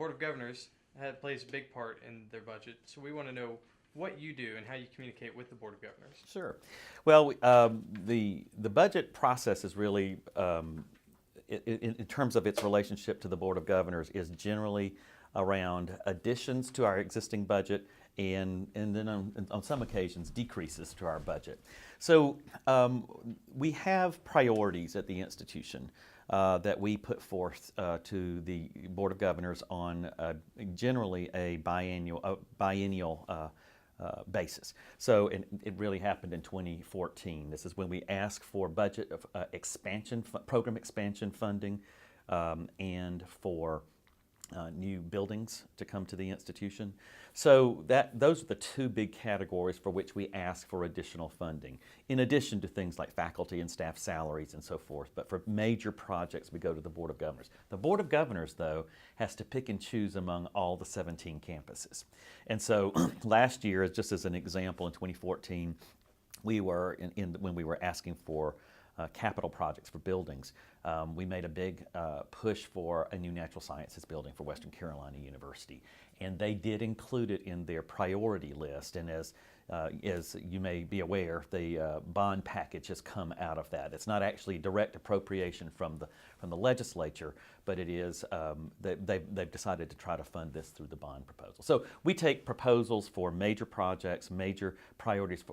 Board of Governors plays a big part in their budget, so we want to know what you do and how you communicate with the Board of Governors. Sure. Well, the budget process is really, in terms of its relationship to the Board of Governors, is generally around additions to our existing budget and then on some occasions decreases to our budget. So we have priorities at the institution that we put forth to the Board of Governors on generally a biennial basis. So it really happened in 2014. This is when we asked for budget of program expansion funding and for new buildings to come to the institution. So those are the two big categories for which we ask for additional funding, in addition to things like faculty and staff salaries and so forth. But for major projects, we go to the Board of Governors. The Board of Governors, though, has to pick and choose among all the 17 campuses. And so last year, just as an example, in 2014, we were when we were asking for capital projects for buildings, we made a big push for a new natural sciences building for Western Carolina University, and they did include it in their priority list. And as you may be aware, the bond package has come out of that. It's not actually direct appropriation from the legislature, but it is they've decided to try to fund this through the bond proposal. So we take proposals for major projects, major priorities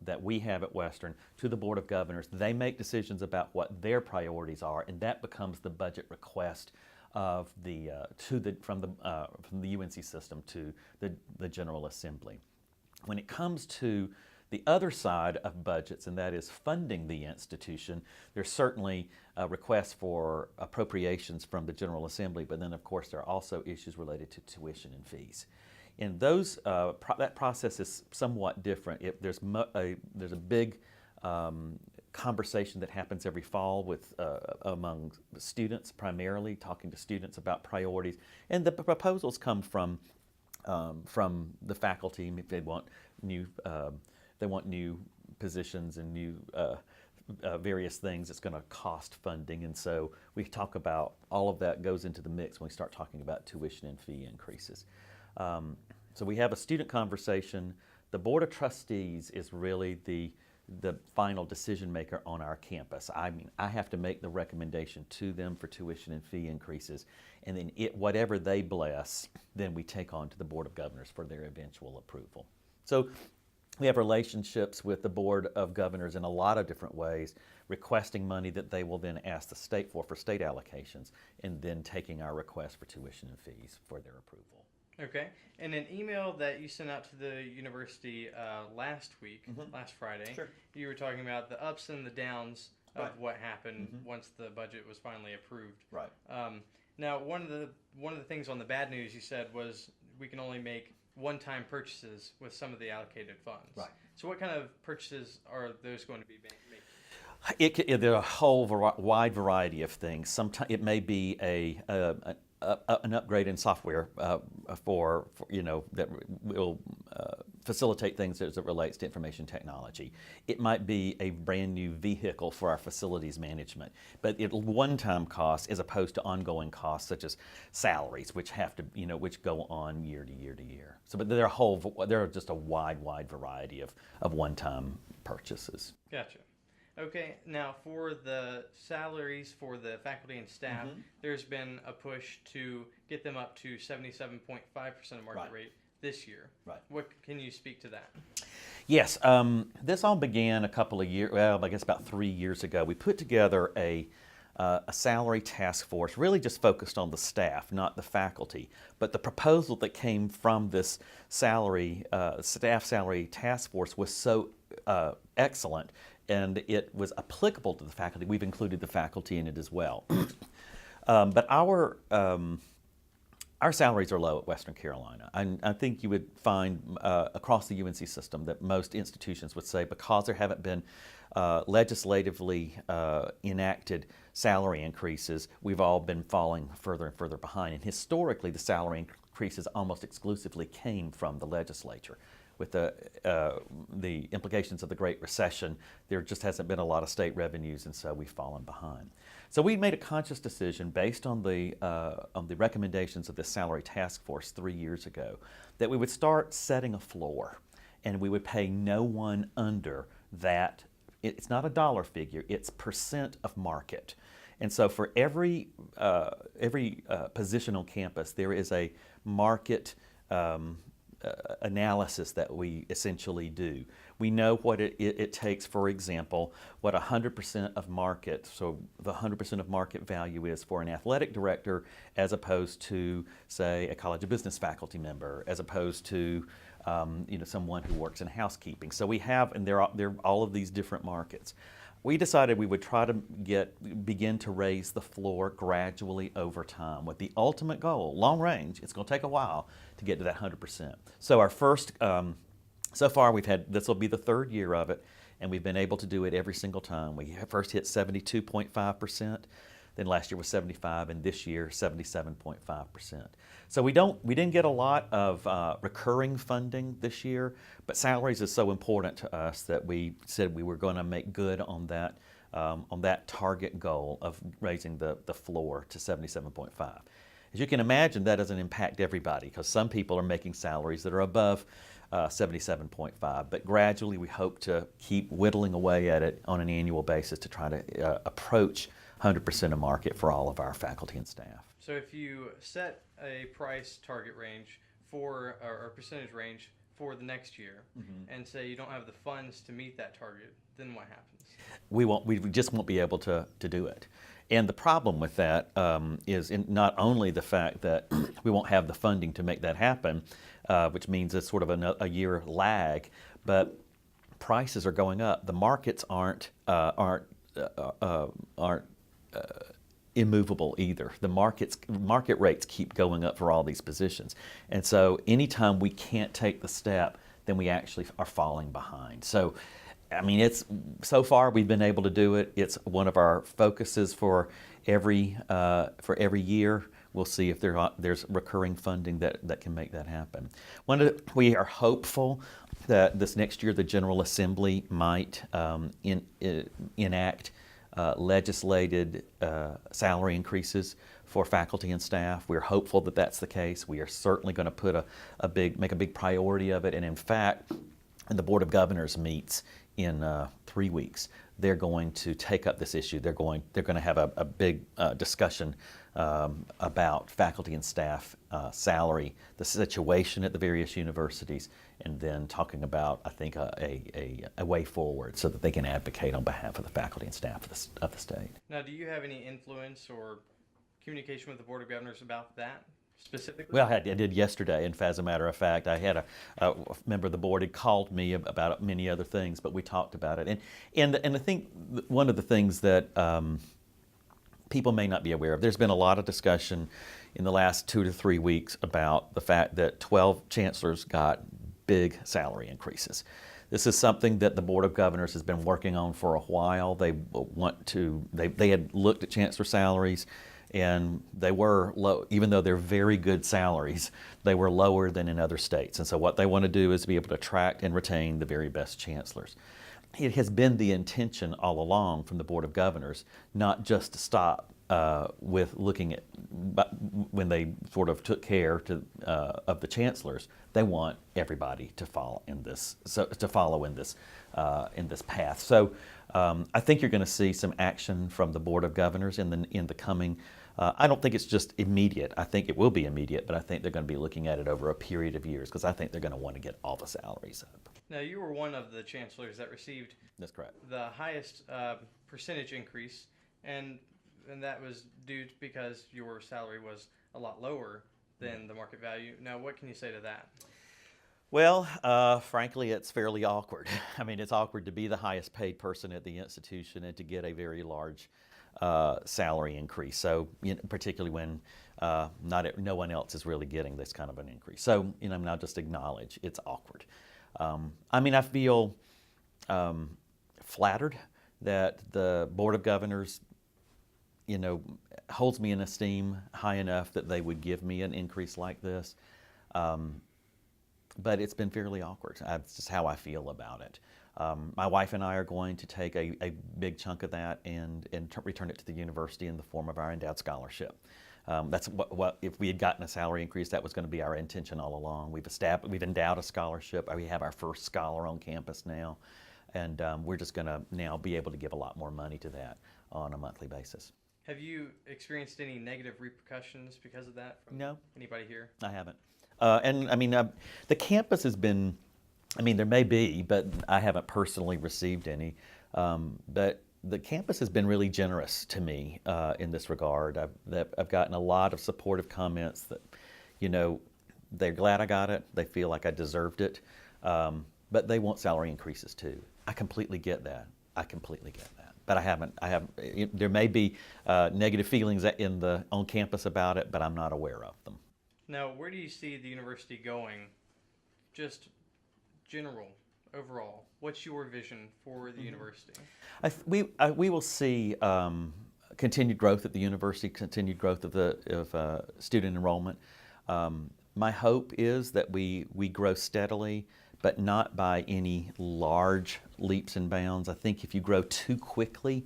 that we have at Western to the Board of Governors. They make decisions about what their priorities are, and that becomes the budget request of from the UNC system to the General Assembly. When it comes to the other side of budgets, and that is funding the institution, there's certainly requests for appropriations from the General Assembly, but then of course there are also issues related to tuition and fees. And those that process is somewhat different. There's a big conversation that happens every fall with among students, primarily talking to students about priorities, and the proposals come from the faculty. If they want new positions and new various things. It's going to cost funding, and so we talk about all of that goes into the mix when we start talking about tuition and fee increases. So we have a student conversation. The Board of Trustees is really the final decision maker on our campus. I mean, I have to make the recommendation to them for tuition and fee increases, and then whatever they bless, then we take on to the Board of Governors for their eventual approval. So we have relationships with the Board of Governors in a lot of different ways, requesting money that they will then ask the state for state allocations, and then taking our request for tuition and fees for their approval. Okay. And an email that you sent out to the university last week, last Friday, Sure. You were talking about the ups and the downs of Right. what happened once the budget was finally approved. Right. Now, one of the things on the bad news you said was we can only make one-time purchases with some of the allocated funds. Right. So what kind of purchases are those going to be making? There are a whole wide variety of things. Sometimes it may be an upgrade in software for that will facilitate things as it relates to information technology. It might be a brand new vehicle for our facilities management, but it'll one-time costs as opposed to ongoing costs such as salaries, which have to which go on year to year to year. So, but there are just a wide variety of one-time purchases. Gotcha. Okay, now for the salaries for the faculty and staff, there's been a push to get them up to 77.5% of market rate this year. Right. What can you speak to that? Yes, this all began a couple of years, well, I guess about 3 years ago. We put together a salary task force, really just focused on the staff, not the faculty. But the proposal that came from this staff salary task force was so excellent, and it was applicable to the faculty. We've included the faculty in it as well. But our salaries are low at Western Carolina. I think you would find across the UNC system that most institutions would say because there haven't been legislatively enacted salary increases, we've all been falling further and further behind. And historically, the salary increases almost exclusively came from the legislature. with the implications of the Great Recession, there just hasn't been a lot of state revenues, and so we've fallen behind. So we made a conscious decision based on the recommendations of the salary task force 3 years ago that we would start setting a floor, and we would pay no one under that. It's not a dollar figure; it's percent of market. And so for every position on campus, there is a market analysis that we essentially do. We know what it takes, for example, what 100% of market, so the 100% of market value is for an athletic director as opposed to, say, a College of Business faculty member, as opposed to someone who works in housekeeping. So we have, and there are all of these different markets. We decided we would try to begin to raise the floor gradually over time with the ultimate goal, long range, it's going to take a while to get to that 100%. So our first, so far this will be the third year of it, and we've been able to do it every single time. We first hit 72.5%, then last year was 75%, and this year 77.5%. So we didn't get a lot of recurring funding this year, but salaries is so important to us that we said we were going to make good on that target goal of raising the floor to 77.5. As you can imagine, that doesn't impact everybody because some people are making salaries that are above 77.5, but gradually we hope to keep whittling away at it on an annual basis to try to approach 100% of market for all of our faculty and staff. So if you set a price target range or percentage range for the next year, and say you don't have the funds to meet that target, then what happens? We just won't be able to do it. And the problem with that is not only the fact that we won't have the funding to make that happen, which means it's sort of a year lag, but prices are going up. The markets aren't immovable either. The market rates keep going up for all these positions. And so anytime we can't take the step, then we actually are falling behind. So, I mean, so far we've been able to do it. It's one of our focuses for every year. We'll see if there's recurring funding that can make that happen. We are hopeful that this next year the General Assembly might enact legislated salary increases for faculty and staff. We're hopeful that that's the case. We are certainly going to make a big priority of it. And in fact, when the Board of Governors meets in 3 weeks, they're going to take up this issue. They're going to have a big discussion about faculty and staff salary, the situation at the various universities, and then talking about, I think, a way forward so that they can advocate on behalf of the faculty and staff of the state. Now, do you have any influence or communication with the Board of Governors about that specifically? Well, I did yesterday, and as a matter of fact, I had a member of the board had called me about many other things, but we talked about it. And I think one of the things that people may not be aware of, there's been a lot of discussion in the last 2 to 3 weeks about the fact that 12 chancellors got big salary increases. This is something that the Board of Governors has been working on for a while. They had looked at chancellor salaries, and they were low, even though they're very good salaries, they were lower than in other states. And so what they want to do is be able to attract and retain the very best chancellors. It has been the intention all along from the Board of Governors not just to stop with looking at, but when they sort of took care of the chancellors, they want everybody to follow in this path. So I think you're going to see some action from the Board of Governors in the coming. I don't think it's just immediate. I think it will be immediate, but I think they're going to be looking at it over a period of years because I think they're going to want to get all the salaries up. Now, you were one of the chancellors that received That's correct. the highest percentage increase, and that was due because your salary was a lot lower than the market value. Now, what can you say to that? Well, frankly, it's fairly awkward. I mean, it's awkward to be the highest paid person at the institution and to get a very large salary increase. So, particularly when no one else is really getting this kind of an increase. So, I'll just acknowledge it's awkward. I feel flattered that the Board of Governors, holds me in esteem high enough that they would give me an increase like this. but it's been fairly awkward. That's just how I feel about it. My wife and I are going to take a big chunk of that and return it to the university in the form of our endowed scholarship. That's what if we had gotten a salary increase, that was going to be our intention all along. We've endowed a scholarship. We have our first scholar on campus now, and we're just going to now be able to give a lot more money to that on a monthly basis. Have you experienced any negative repercussions because of that from anybody here? I haven't. And I mean, the campus has been, I mean, there may be, but I haven't personally received any. But the campus has been really generous to me in this regard. I've gotten a lot of supportive comments that, you know, they're glad I got it. They feel like I deserved it. But they want salary increases too. I completely get that. But I haven't. There may be negative feelings on campus about it, but I'm not aware of them. Now, where do you see the university going? Just overall, what's your vision for the university? We will see continued growth at the university, continued growth of student enrollment. My hope is that we grow steadily, but not by any large leaps and bounds. I think if you grow too quickly,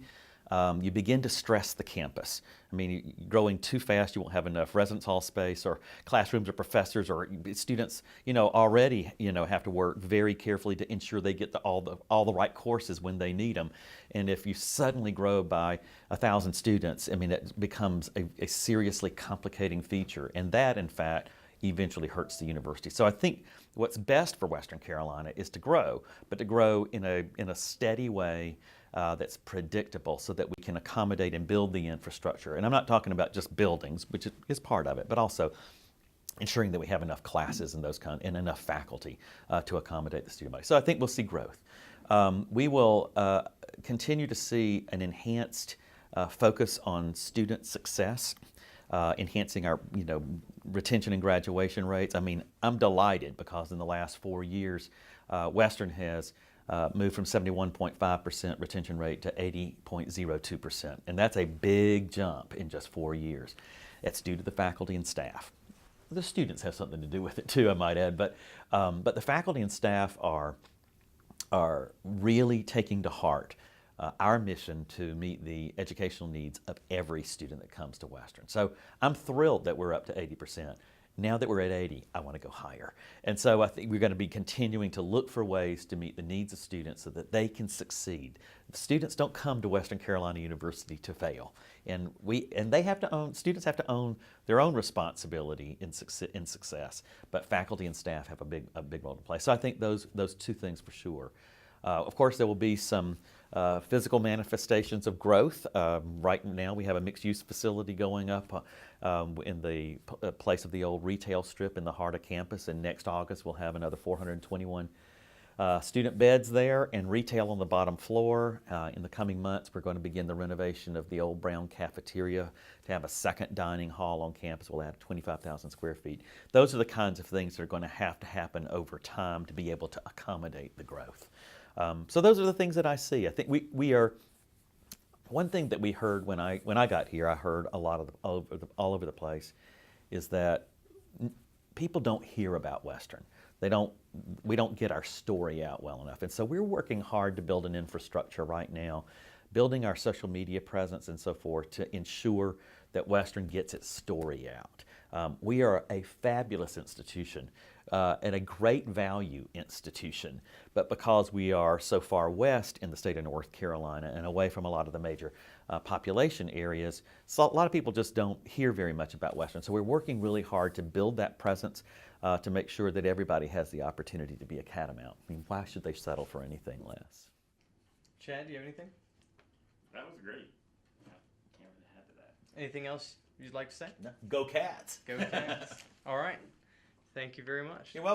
you begin to stress the campus. I mean, growing too fast, you won't have enough residence hall space or classrooms or professors or students, already, have to work very carefully to ensure they get all the right courses when they need them. And if you suddenly grow by 1,000 students, I mean, it becomes a seriously complicating feature. And that, in fact, eventually hurts the university. So I think what's best for Western Carolina is to grow, but to grow in a steady way that's predictable so that we can accommodate and build the infrastructure. And I'm not talking about just buildings, which is part of it, but also ensuring that we have enough classes and enough faculty to accommodate the student body. So I think we'll see growth. We will continue to see an enhanced focus on student success, enhancing our retention and graduation rates. I mean, I'm delighted because in the last 4 years, Western has moved from 71.5% retention rate to 80.02%. And that's a big jump in just 4 years. That's due to the faculty and staff. The students have something to do with it too, I might add, but the faculty and staff are really taking to heart our mission to meet the educational needs of every student that comes to Western. So I'm thrilled that we're up to 80%. Now that we're at 80, I want to go higher. And so I think we're going to be continuing to look for ways to meet the needs of students so that they can succeed. Students don't come to Western Carolina University to fail. And students have to own their own responsibility in success. But faculty and staff have a big role to play. So I think those two things for sure. Of course, there will be some physical manifestations of growth. Right now, we have a mixed-use facility going up in the place of the old retail strip in the heart of campus, and next August we'll have another 421 student beds there and retail on the bottom floor. In the coming months, we're going to begin the renovation of the old brown cafeteria to have a second dining hall on campus. We'll add 25,000 square feet. Those are the kinds of things that are going to happen over time to be able to accommodate the growth. So those are the things that I see. I think we are. One thing that we heard when I got here, I heard a lot of all over the place, is that people don't hear about Western. We don't get our story out well enough, and so we're working hard to build an infrastructure right now, building our social media presence and so forth to ensure that Western gets its story out. We are a fabulous institution and a great value institution, but because we are so far west in the state of North Carolina and away from a lot of the major population areas, so a lot of people just don't hear very much about Western. So we're working really hard to build that presence to make sure that everybody has the opportunity to be a catamount. I mean, why should they settle for anything less? Chad, do you have anything? That was great. I can't really add to that. Anything else you'd like to say? No. Go Cats! Go Cats. All right. Thank you very much. You're welcome.